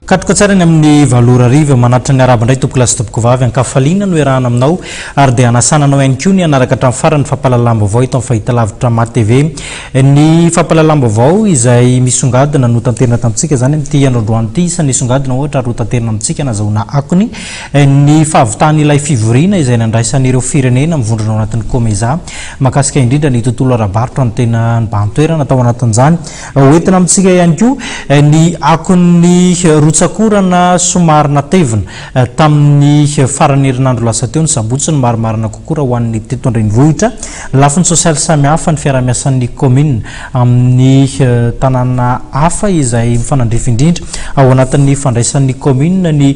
Katroka tsara ny amin'ny valora riva manatra ny araba ndray tompoko lasy tompoko vavy ankafaliana no erahana aminao ary dia anasananao ihany koa ny anaraka hatramin'ny farany fampahalalam-baovao eto amin'ny fahitalavitra Mat TV. Ny fampahalalam-baovao izay misongadina no tanterina tamintsika zany amin'ity androandroany ity isany nisongadina ohatra ro tanterina amintsika nazahoana akony ny fahavitany ilay fivoriana izay nandraisan'ireo firenena mivondrona ao anatin'ny Komeza makasika indrindra ny tontolo ara-barotra no tena nibahan-toerana tao anatin'izany hoentina amintsika ihany koa ny akony tsakorana somary natevina tamin'ny farany herinandro lasa teo ny sabotsy ny marimarina kokoa raha ho an'ny tetondreny vohitra lafiny sosialy samihafa ny fiarah-miasan'ny commune amin'ny tanàna hafa izay mifanandrify indrindra ao anatin'ny fandraisan'ny commune ny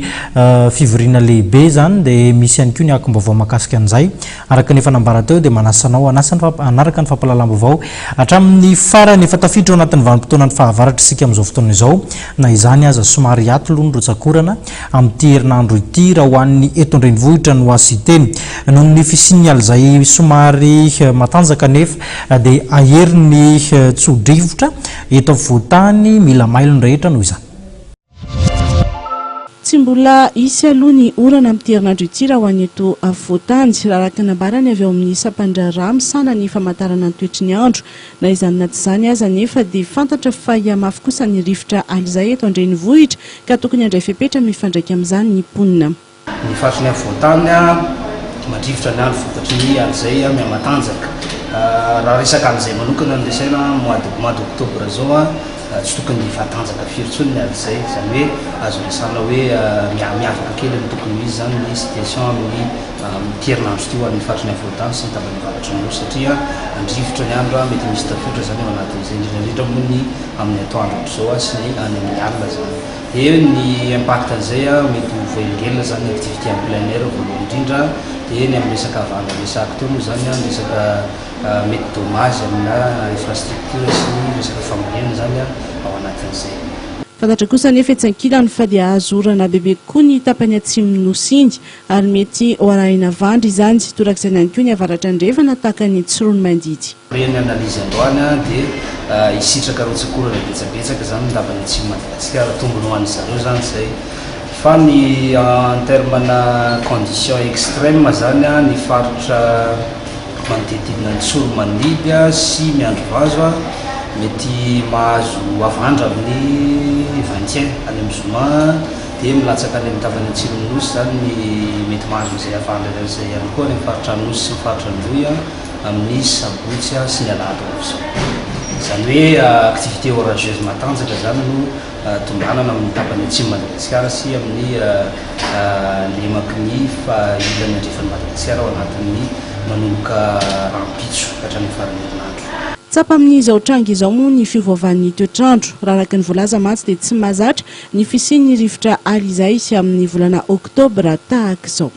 fivoriana lehibe zany dia misy ihany koa ny akom-baovao makasika an'izay araka ny fanambara teo dia manasanao anaraka ny fampahalalam-baovao hatramin'ny farany efa tafiditra ao anatin'ny vanim-potoana ny fahavaratra isika amin'izao fotoana izao na izany aza somary atolony ro tsakorana amin'ity herinandro ity raha ho an'ny eto andrenivohitra no asiteny noho ny fisinyaly izay somary matanjaka nefa dia aheriny tsodrivotra eto voatany mila mailony rehetra noho izany. Tsy mbola isy aloha ny orana amin'ny herinandro ity raha ho an'ny eto voatany raha araka nambarany avy ao amin'ny sampandra misana ny famantarana ny toetry ny andro na izany na tsy izany aza nefa dia fantatra fa hiamafy kosa ny rivotra alizay eto andrenivohitra ka tokony handray fepetra mifandraika amin'izany ny mponina. Ny fatriny voatany mandrivotra ny andro vokatry ny alizay miamatanjaka raha resaka an'izay manokana ny resaina mois d'octobre zao tsy tokony fatanjaka firy ny alizay izany hoe azo resana hoe miavaka kely ny tokony izy zany ny situation amin'ny herinandro ity ho an'ny fatriny voatany sy ny tapany varatra ny satria andrivotra ny andro mety misy tafiotra zany ao anatin'izay indrindra moa ny amin'ny atoandro zao sy ny any amin'ny alina zany dia ny impact an'izay mety voaingelina zany activité en plein air voalohany indrindra dia ny amin'ny resaka vanga resaka teo moa zany ny resaka mety dommage amina infrastructure sy ny resaka fambolena zany ao anatin'izay. Fantatra kosa nefa etsy ankilany fa dia azo orana bebe koa ny tapany atsimo nosiny ary mety ho arahina vandry izany sy torak'izany ihany koa ny avaratra andrefana tahaka ny tsirony mandidy. Reny analyse androany dia hisitraka reo tsakorana betsabetsaka zany ny tapany atsimo Madagasikara tombony ho an'ny zareo zany izay fa ny en termena condition extrême zany ny faritra manodididina ny tsoro manidy sy miandro vazo mety mahazo avandra amin'ny 21 any amin'ny zoma dia milatsaka any amin'ny tapany atsimo nosy zany ny mety mahazo izay avandra izay ihany koa ny faritra nosy sy ny faritra androy amin'ny sabotsy sy ny alahady zao izany hoe activité orageuse matanjaka zany no tombanana amin'ny tapany atsimo Madagasikara sy amin'ny lemaky ny ilany andrefan'ny Madagasikara ao anatin'ny manomboka rampitso hatramin'ny farany herinandro. Tsapa amin'izao tranga izao moa ny fiovaovan'ny toetrandro raha araka ny voalaza matsy dia tsy mahazatra ny fisian'ny rivotra alizay sy amin'ny volana oktobra tahaka izao.